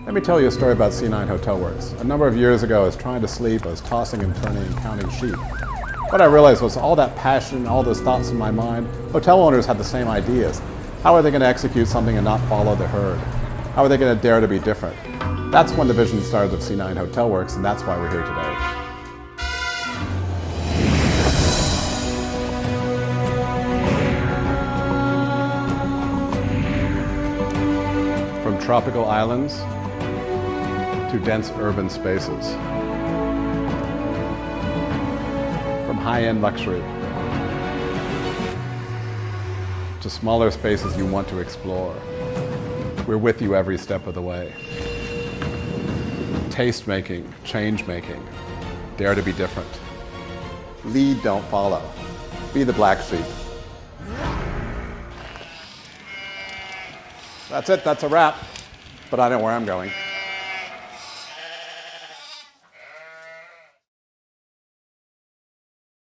Let me tell you a story about C9 Hotelworks. A number of years ago, I was trying to sleep, I was tossing and turning and counting sheep. What I realized was all that passion, all those thoughts in my mind, hotel owners had the same ideas. How are they going to execute something and not follow the herd? How are they going to dare to be different? That's when the vision started of C9 Hotelworks, and that's why we're here today. From tropical islands to dense urban spaces. From high-end luxury to smaller spaces you want to explore. We're with you every step of the way. Taste making, change making, dare to be different. Lead, don't follow. Be the black sheep. That's it, that's a wrap. But I know where I'm going.